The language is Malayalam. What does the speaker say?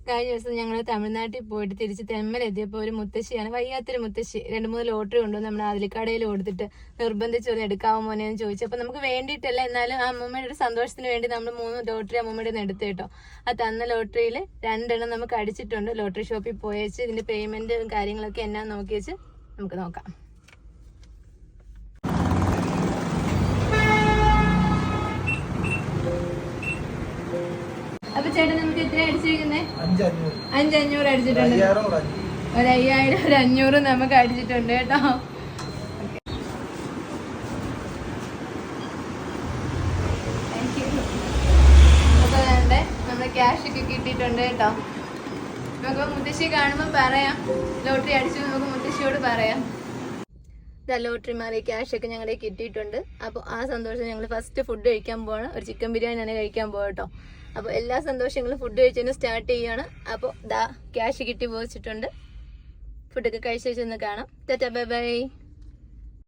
കഴിഞ്ഞ ദിവസം ഞങ്ങൾ തമിഴ്നാട്ടിൽ പോയിട്ട് തിരിച്ച് തെമ്മലെത്തിയപ്പോൾ ഒരു മുത്തശ്ശിയാണ്, വയ്യാത്തൊരു മുത്തശ്ശി 2-3 ലോട്ടറി കൊണ്ടുവന്ന് നമ്മുടെ ആദിലിക്കടയിൽ കൊടുത്തിട്ട് നിർബന്ധിച്ച് ഒന്ന് എടുക്കാവോ മോനെ എന്ന് ചോദിച്ചു. അപ്പൊ നമുക്ക് വേണ്ടിയിട്ടല്ല, എന്നാലും ആ അമ്മൂമ്മയുടെ ഒരു സന്തോഷത്തിന് വേണ്ടി നമ്മൾ 3 ലോട്ടറി അമ്മൂമ്മയുടെ നിന്ന് എടുത്തു കേട്ടോ. ആ തന്ന ലോട്ടറിയിൽ 2 എണ്ണം നമുക്ക് അടിച്ചിട്ടുണ്ട്. ലോട്ടറി ഷോപ്പിൽ പോയേച്ച് ഇതിന്റെ പേയ്മെന്റ് കാര്യങ്ങളൊക്കെ എന്നാ നോക്കി വെച്ച് നമുക്ക് നോക്കാം. അപ്പൊ ചേട്ടൻ നമുക്ക് എത്ര അടിച്ചിരിക്കുന്നേ? 5,500 അടിച്ചിട്ടുണ്ട്. 1,500 1,500 നമുക്ക് അടിച്ചിട്ടുണ്ട് കേട്ടോ. അപ്പൊ വേണ്ടേ നമ്മുടെ ക്യാഷ് ഒക്കെ കിട്ടിയിട്ടുണ്ട് കേട്ടോ. നമുക്ക് മുത്തശ്ശി കാണുമ്പോ പറയാം, ലോട്ടറി അടിച്ചു നമുക്ക് മുത്തശ്ശിയോട് പറയാം. ലോട്ടറി മാറി ക്യാഷ് ഒക്കെ ഞങ്ങളെ കിട്ടിയിട്ടുണ്ട്. അപ്പോൾ ആ സന്തോഷം ഞങ്ങൾ ഫസ്റ്റ് ഫുഡ് കഴിക്കാൻ പോവാണ്. ഒരു ചിക്കൻ ബിരിയാണി തന്നെ കഴിക്കാൻ പോകാം കേട്ടോ. അപ്പോൾ എല്ലാ സന്തോഷങ്ങളും ഫുഡ് കഴിച്ചതിന് സ്റ്റാർട്ട് ചെയ്യുകയാണ്. അപ്പോൾ ക്യാഷ് കിട്ടി പോയിച്ചിട്ടുണ്ട്. ഫുഡൊക്കെ കഴിച്ചു വെച്ചൊന്ന് കാണാം. Tata bye bye.